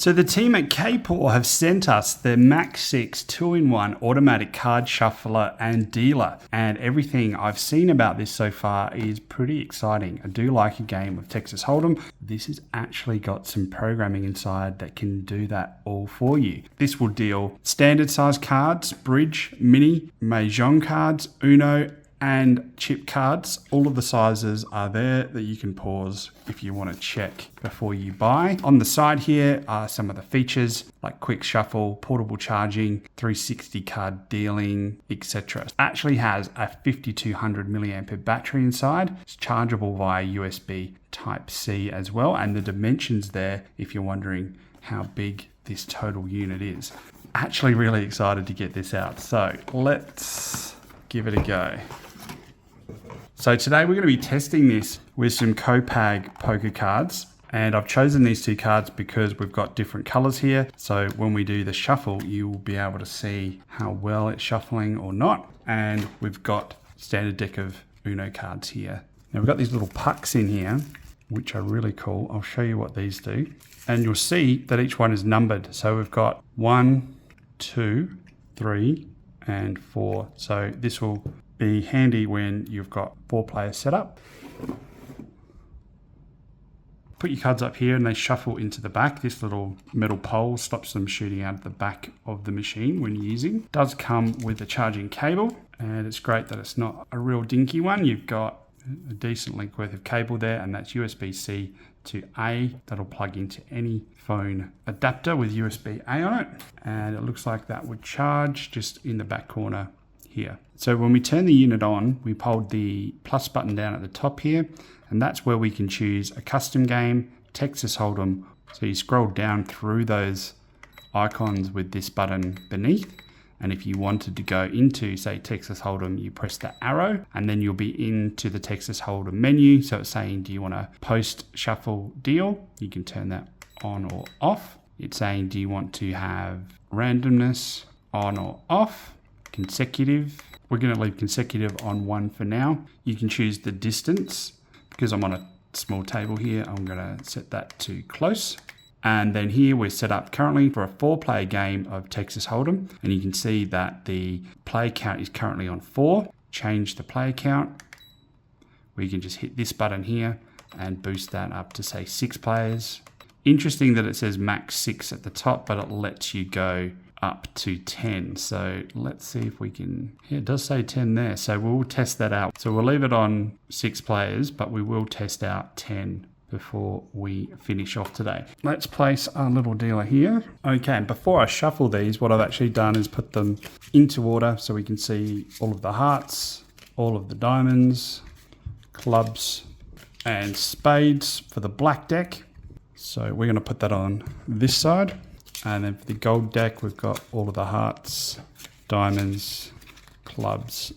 So the team at KAPW have sent us the Max 6 2-in-1 automatic card shuffler and dealer. And everything I've seen about this so far is pretty exciting. I do like a game of Texas Hold'em. This has actually got some programming inside that can do that all for you. This will deal standard size cards, bridge, mini, mahjong cards, Uno, and chip cards. All of the sizes are there that you can pause if you want to check before you buy. On the side here are some of the features like quick shuffle, portable charging, 360 card dealing, etc. It actually has a 5200 milliampere battery inside. It's chargeable via USB Type-C as well. And the dimensions there, if you're wondering how big this total unit is. Actually really excited to get this out. So let's give it a go. So today we're going to be testing this with some KAPW poker cards, and I've chosen these two cards because we've got different colors here. So when we do the shuffle, you will be able to see how well it's shuffling or not. And we've got standard deck of Uno cards here. Now we've got these little pucks in here, which are really cool. I'll show you what these do. And you'll see that each one is numbered. So we've got 1, 2, 3, and 4. So this will be handy when you've got 4 players set up. Put your cards up here and they shuffle into the back. This little metal pole stops them shooting out of the back of the machine when you're using. It does come with a charging cable, and it's great that it's not a real dinky one. You've got a decent length worth of cable there, and that's USB-C to A. That'll plug into any phone adapter with USB-A on it. And it looks like that would charge just in the back corner here. So when we turn the unit on, we hold the plus button down at the top here, and that's where we can choose a custom game, Texas Hold'em. So you scroll down through those icons with this button beneath, and if you wanted to go into, say, Texas Hold'em, you press the arrow, and then you'll be into the Texas Hold'em menu. So it's saying, do you want a post shuffle deal? You can turn that on or off. It's saying, do you want to have randomness on or off? Consecutive. We're going to leave consecutive on 1 for now. You can choose the distance. Because I'm on a small table here, I'm going to set that to close. And then here we're set up currently for a 4-player game of Texas Hold'em. And you can see that the play count is currently on 4. Change the play count. We can just hit this button here and boost that up to, say, 6 players. Interesting that it says max 6 at the top, but it lets you go up to 10. So let's see if we can, yeah, it does say 10 there. So we'll test that out. So we'll leave it on 6 players, but we will test out 10 before we finish off today. Let's place our little dealer here. Okay, and before I shuffle these, what I've actually done is put them into order so we can see all of the hearts, all of the diamonds, clubs, and spades for the black deck. So we're going to put that on this side. And then for the gold deck, we've got all of the hearts, diamonds, clubs,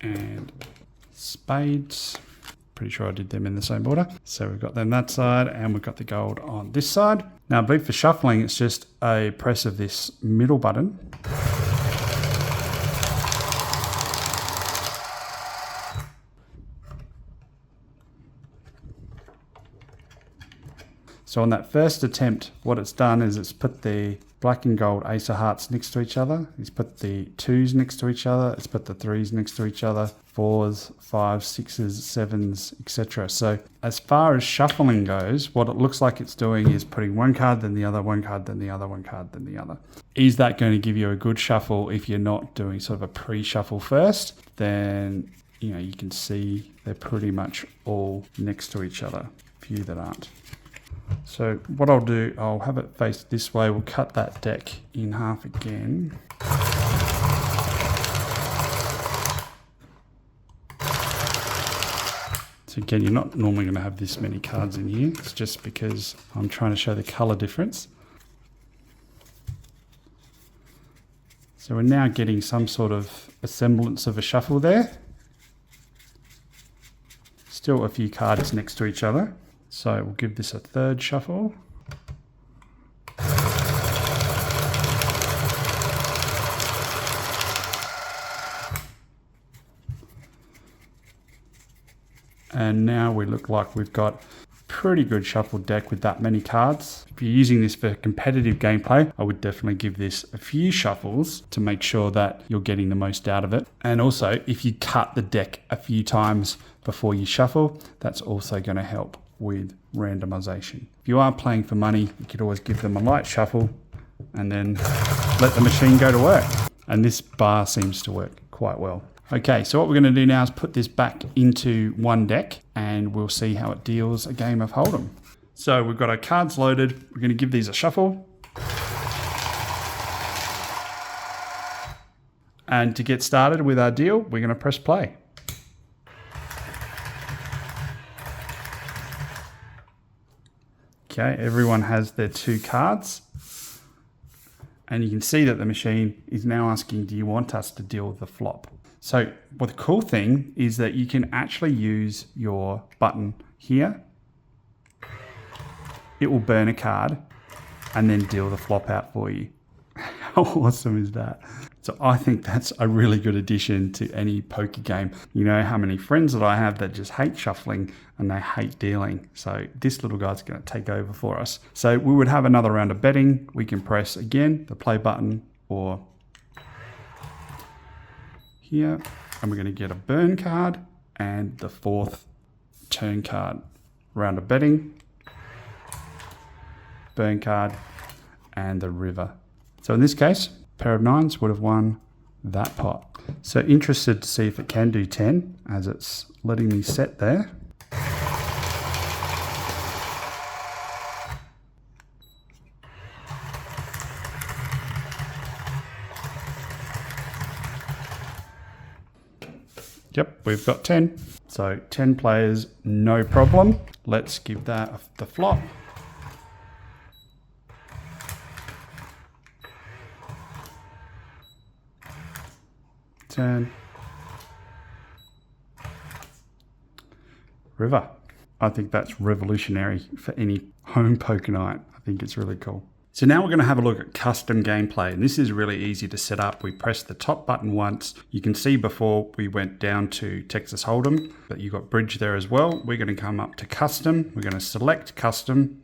and spades. Pretty sure I did them in the same order. So we've got them that side, and we've got the gold on this side. Now I believe for shuffling, it's just a press of this middle button. So on that first attempt, what it's done is it's put the black and gold ace of hearts next to each other. It's put the 2s next to each other. It's put the 3s next to each other, 4s, 5s, 6s, 7s, etc. So as far as shuffling goes, what it looks like it's doing is putting one card, then the other, one card, then the other, one card, then the other. Is that going to give you a good shuffle if you're not doing sort of a pre-shuffle first? Then, you know, you can see they're pretty much all next to each other. Few that aren't. So what I'll do, I'll have it faced this way. We'll cut that deck in half again. So again, you're not normally going to have this many cards in here. It's just because I'm trying to show the color difference. So we're now getting some sort of a semblance of a shuffle there. Still a few cards next to each other. So we'll give this a third shuffle. And now we look like we've got pretty good shuffled deck with that many cards. If you're using this for competitive gameplay, I would definitely give this a few shuffles to make sure that you're getting the most out of it. And also, if you cut the deck a few times before you shuffle, that's also going to help with randomization. If you are playing for money, you could always give them a light shuffle and then let the machine go to work. And this bar seems to work quite well. Okay, so what we're going to do now is put this back into one deck and we'll see how it deals a game of Hold'em. So we've got our cards loaded. We're going to give these a shuffle. And to get started with our deal, we're going to press play. Okay, everyone has their 2 cards. And you can see that the machine is now asking, do you want us to deal the flop? So the cool thing is that you can actually use your button here. It will burn a card and then deal the flop out for you. How awesome is that? So I think that's a really good addition to any poker game. You know how many friends that I have that just hate shuffling and they hate dealing. So this little guy's going to take over for us. So we would have another round of betting. We can press again the play button or here, and we're going to get a burn card and the 4th turn card. Round of betting, burn card, and the river. So in this case, pair of 9s would have won that pot. So interested to see if it can do 10 as it's letting me set there. Yep, we've got 10. So 10 players, no problem. Let's give that the flop. Turn. River. I think that's revolutionary for any home poker night. I think it's really cool. So now we're going to have a look at custom gameplay, and this is really easy to set up. We press the top button once. You can see before we went down to Texas Hold'em that you got bridge there as well. We're going to come up to custom. We're going to select custom.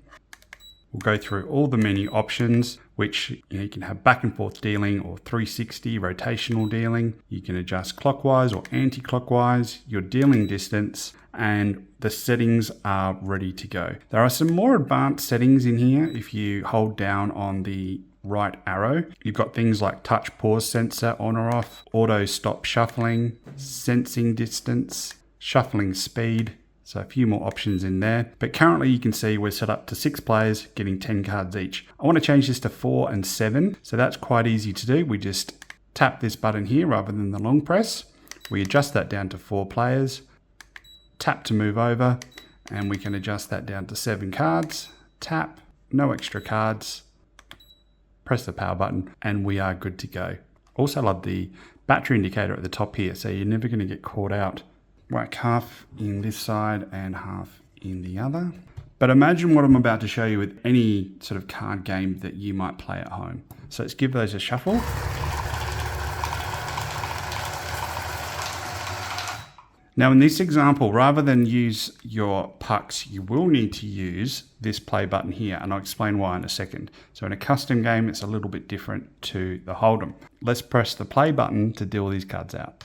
We'll go through all the menu options, which you can have back and forth dealing or 360 rotational dealing. You can adjust clockwise or anti-clockwise, your dealing distance, and the settings are ready to go. There are some more advanced settings in here. If you hold down on the right arrow, you've got things like touch pause sensor on or off, auto stop shuffling, sensing distance, shuffling speed. So a few more options in there. But currently you can see we're set up to 6 players getting 10 cards each. I want to change this to 4 and 7. So that's quite easy to do. We just tap this button here rather than the long press. We adjust that down to 4 players. Tap to move over, and we can adjust that down to 7 cards. Tap, no extra cards. Press the power button, and we are good to go. Also love the battery indicator at the top here, so you're never going to get caught out. Whack half in this side and half in the other. But imagine what I'm about to show you with any sort of card game that you might play at home. So let's give those a shuffle. Now in this example, rather than use your pucks, you will need to use this play button here, and I'll explain why in a second. So in a custom game, it's a little bit different to the Hold'em. Let's press the play button to deal these cards out.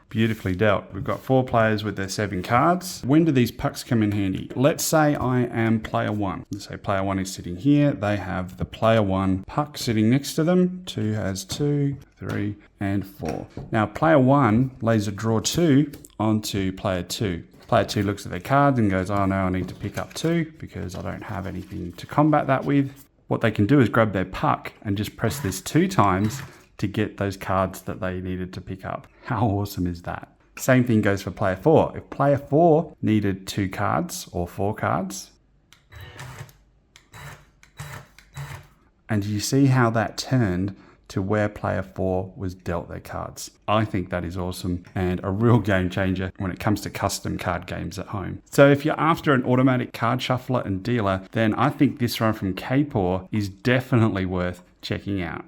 Beautifully dealt. We've got 4 players with their 7 cards. When do these pucks come in handy? Let's say I am player 1. Let's say player 1 is sitting here. They have the player 1 puck sitting next to them. 2 has 2, 3, and 4. Now player 1 lays a draw 2 onto player 2. Player 2 looks at their cards and goes, oh no, I need to pick up 2 because I don't have anything to combat that with. What they can do is grab their puck and just press this 2 times to get those cards that they needed to pick up. How awesome is that? Same thing goes for player 4. If player 4 needed 2 cards or 4 cards, and you see how that turned to where player 4 was dealt their cards. I think that is awesome and a real game changer when it comes to custom card games at home. So if you're after an automatic card shuffler and dealer, then I think this one from KAPW is definitely worth checking out.